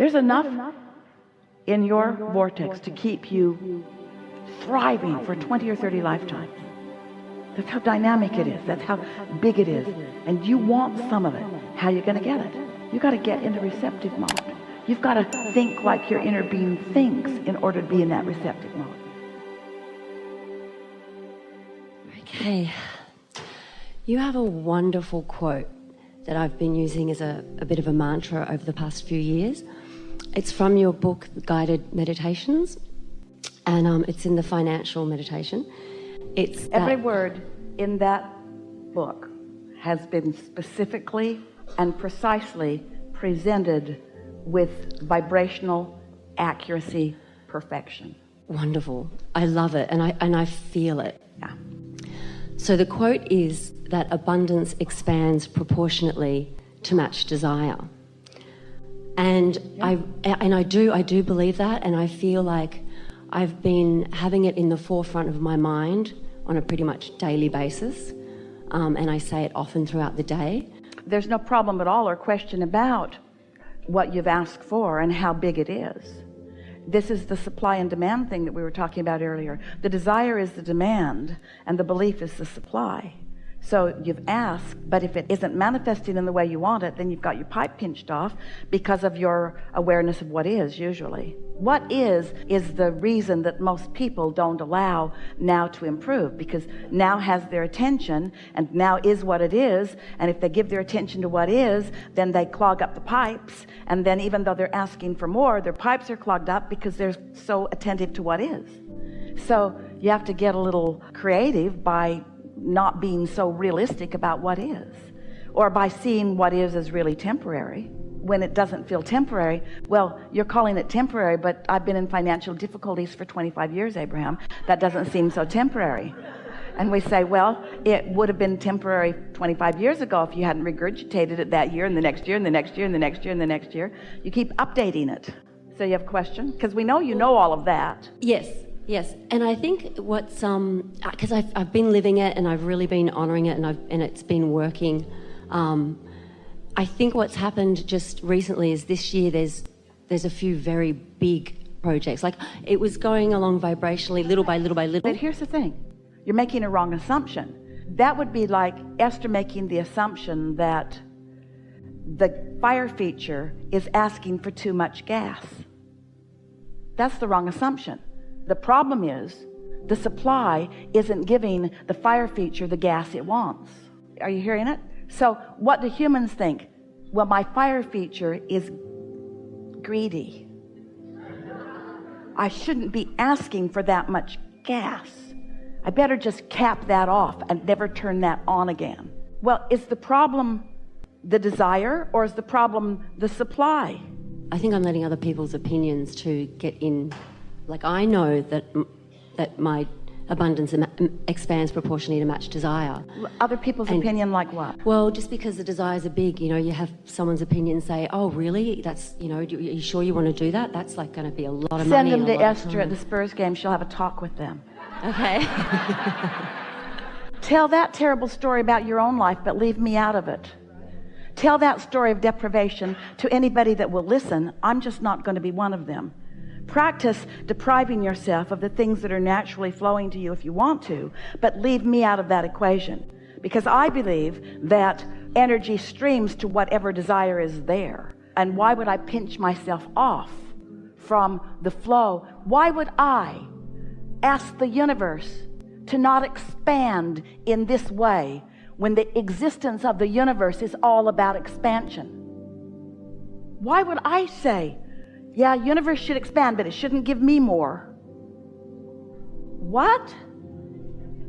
There's enough in your vortex to keep you thriving for 20 or 30 lifetimes. That's how dynamic it is. That's how big it is. And you want some of it. How are you going to get it? You got to get into receptive mode. You've got to think like your inner being thinks in order to be in that receptive mode. Okay. You have a wonderful quote that I've been using as a bit of a mantra over the past few years. It's from your book, Guided Meditations, and it's in the financial meditation. It's every word in that book has been specifically and precisely presented with vibrational accuracy, perfection. Wonderful. I love it, and I feel it. Yeah. So the quote is that abundance expands proportionately to match desire. And yeah. I do believe that, and I feel like I've been having it in the forefront of my mind on a pretty much daily basis, and I say it often throughout the day. There's no problem at all or question about what you've asked for and how big it is. This is the supply and demand thing that we were talking about earlier. The desire is the demand and the belief is the supply. So you've asked, but if it isn't manifesting in the way you want it, then you've got your pipe pinched off because of your awareness of what is usually. What is the reason that most people don't allow now to improve, because now has their attention and now is what it is. And if they give their attention to what is, then they clog up the pipes. And then even though they're asking for more, their pipes are clogged up because they're so attentive to what is. So you have to get a little creative by not being so realistic about what is, or by seeing what is as really temporary when it doesn't feel temporary. Well, you're calling it temporary, but I've been in financial difficulties for 25 years, Abraham. That doesn't seem so temporary. And we say, well, it would have been temporary 25 years ago if you hadn't regurgitated it that year and the next year and the next year and the next year and the next year. You keep updating it. So you have a question? Because we know you know all of that. Yes, and I think what's because I've been living it and I've really been honouring it and it's been working. I think what's happened just recently is this year there's a few very big projects. Like it was going along vibrationally little by little by little. But here's the thing, you're making a wrong assumption. That would be like Esther making the assumption that the fire feature is asking for too much gas. That's the wrong assumption. The problem is the supply isn't giving the fire feature the gas it wants. Are you hearing it? So what do humans think? Well, my fire feature is greedy. I shouldn't be asking for that much gas. I better just cap that off and never turn that on again. Well, is the problem the desire or is the problem the supply? I think I'm letting other people's opinions to get in. Like I know that my abundance expands proportionally to match desire. Other people's opinion like what? Well, just because the desires are big, you have someone's opinion say, oh, really? That's, are you sure you want to do that? That's like going to be a lot of money. Send them to Esther at the Spurs game. She'll have a talk with them. Okay. Tell that terrible story about your own life, but leave me out of it. Tell that story of deprivation to anybody that will listen. I'm just not going to be one of them. Practice depriving yourself of the things that are naturally flowing to you if you want to, but leave me out of that equation, because I believe that energy streams to whatever desire is there. And why would I pinch myself off from the flow? Why would I ask the universe to not expand in this way when the existence of the universe is all about expansion? Why would I say, yeah, universe should expand, but it shouldn't give me more? What?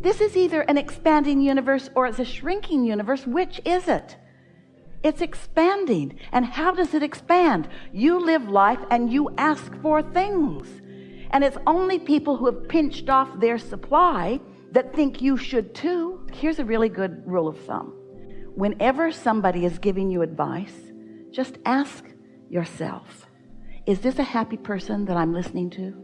This is either an expanding universe or it's a shrinking universe. Which is it? It's expanding. And how does it expand? You live life and you ask for things. And it's only people who have pinched off their supply that think you should too. Here's a really good rule of thumb. Whenever somebody is giving you advice, just ask yourself, is this a happy person that I'm listening to?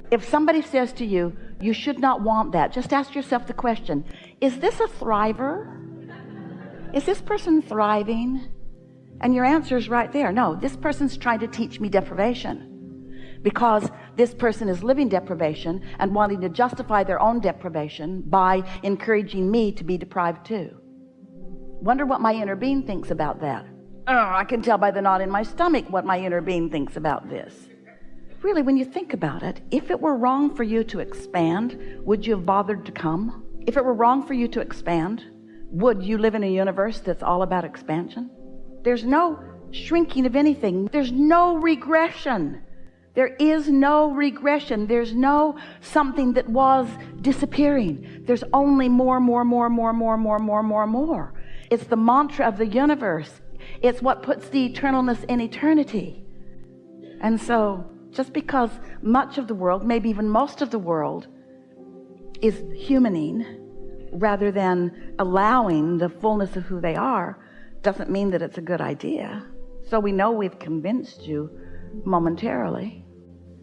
If somebody says to you, you should not want that, just ask yourself the question, is this a thriver? Is this person thriving? And your answer is right there. No, this person's trying to teach me deprivation, because this person is living deprivation and wanting to justify their own deprivation by encouraging me to be deprived too. Wonder what my inner being thinks about that. Oh, I can tell by the knot in my stomach what my inner being thinks about this. Really, when you think about it, if it were wrong for you to expand, would you have bothered to come? If it were wrong for you to expand, would you live in a universe that's all about expansion? There's no shrinking of anything. There's no regression. There is no regression. There's no something that was disappearing. There's only more. It's the mantra of the universe. It's what puts the eternalness in eternity. And so, just because much of the world, maybe even most of the world, is humaning rather than allowing the fullness of who they are, doesn't mean that it's a good idea. So we know we've convinced you momentarily.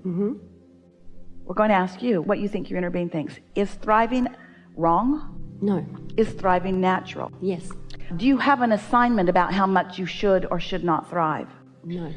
We're going to ask you what you think your inner being thinks. Is thriving wrong? No. Is thriving natural? Yes. Do you have an assignment about how much you should or should not thrive? No.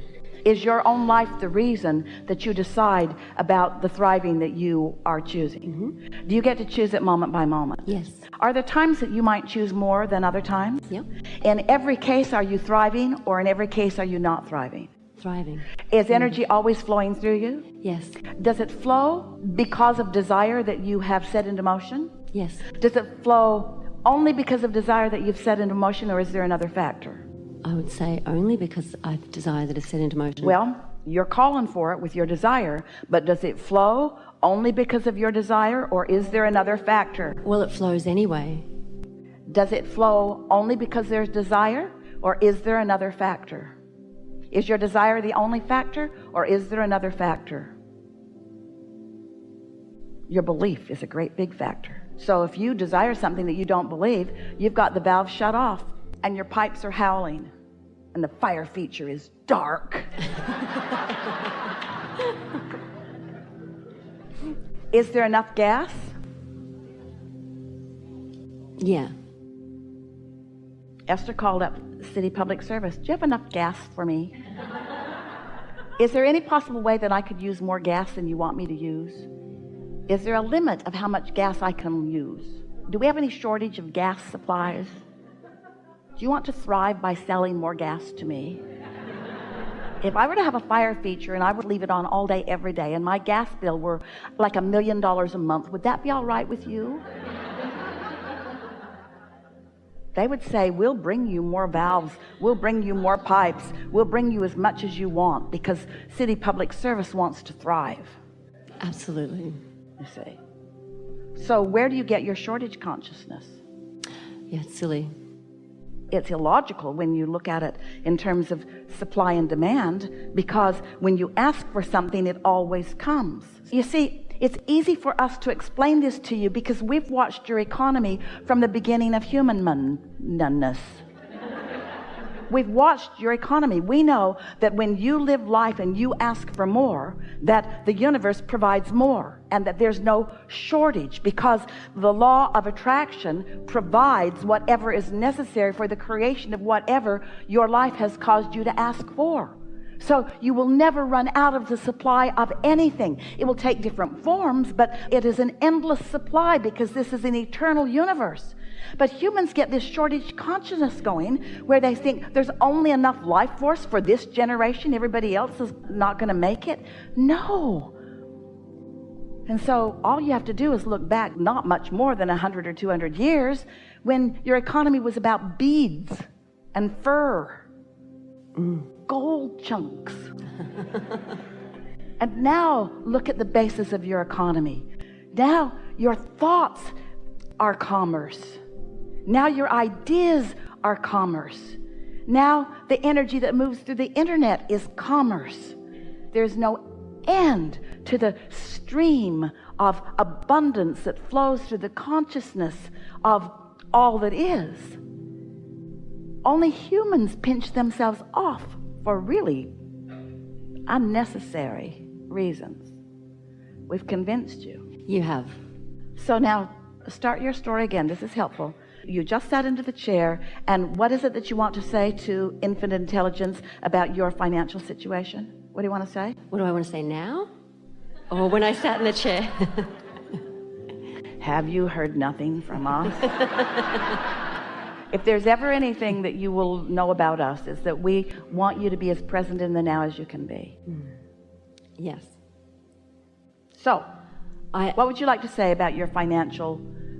Is your own life the reason that you decide about the thriving that you are choosing? Do you get to choose it moment by moment? Yes. Are there times that you might choose more than other times? Yep. In every case, are you thriving, or in every case, are you not thriving? Thriving. Is energy always flowing through you? Yes. Does it flow because of desire that you have set into motion? Yes. Does it flow only because of desire that you've set into motion, or is there another factor? I would say only because I desire that is set into motion. Well, you're calling for it with your desire, but does it flow only because of your desire, or is there another factor? Well, it flows anyway. Does it flow only because there's desire, or is there another factor? Is your desire the only factor, or is there another factor? Your belief is a great big factor. So if you desire something that you don't believe, you've got the valve shut off and your pipes are howling and the fire feature is dark. Is there enough gas? Yeah. Esther called up City Public Service. Do you have enough gas for me? Is there any possible way that I could use more gas than you want me to use? Is there a limit of how much gas I can use? Do we have any shortage of gas supplies? Do you want to thrive by selling more gas to me? If I were to have a fire feature and I would leave it on all day, every day, and my gas bill were like $1 million a month, would that be all right with you? They would say, we'll bring you more valves, we'll bring you more pipes, we'll bring you as much as you want, because City Public Service wants to thrive. Absolutely. You see. So where do you get your shortage consciousness? Yeah, it's silly. It's illogical when you look at it in terms of supply and demand, because when you ask for something, it always comes. You see, it's easy for us to explain this to you because we've watched your economy from the beginning of humanness. We've watched your economy. We know that when you live life and you ask for more, that the universe provides more, and that there's no shortage, because the law of attraction provides whatever is necessary for the creation of whatever your life has caused you to ask for. So you will never run out of the supply of anything. It will take different forms, but it is an endless supply, because this is an eternal universe. But humans get this shortage consciousness going, where they think there's only enough life force for this generation, everybody else is not going to make it. No. And so all you have to do is look back not much more than 100 or 200 years, when your economy was about beads and fur, gold chunks. And now look at the basis of your economy. Now your thoughts are commerce. Now your ideas are commerce. Now the energy that moves through the internet is commerce. There's no end to the stream of abundance that flows through the consciousness of all that is. Only humans pinch themselves off for really unnecessary reasons. We've convinced you. You have. So now start your story again. This is helpful. You just sat into the chair, and what is it that you want to say to infinite intelligence about your financial situation? What do you want to say? What do I want to say now? Or when I sat in the chair? Have you heard nothing from us? If there's ever anything that you will know about us, is that we want you to be as present in the now as you can be. Yes. So, what would you like to say about your financial,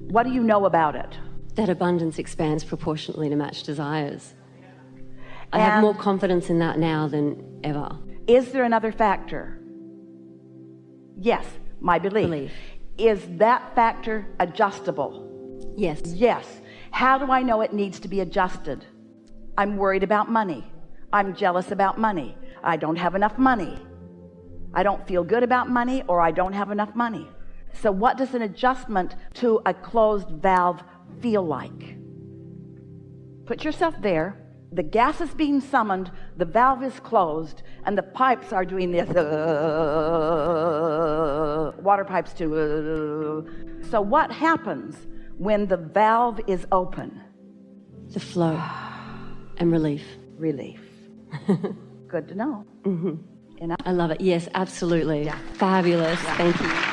what do you know about it? That abundance expands proportionately to match desires. I have more confidence in that now than ever. Is there another factor? Yes, my belief. Is that factor adjustable? Yes. Yes. How do I know it needs to be adjusted? I'm worried about money. I'm jealous about money. I don't have enough money. I don't feel good about money, or I don't have enough money. So what does an adjustment to a closed valve feel like? Put yourself there. The gas is being summoned, the valve is closed, and the pipes are doing this, water pipes too. So what happens when the valve is open? The flow and relief. Relief. Good to know. I love it. Yes, absolutely. Yeah. Fabulous. Yeah. Thank you.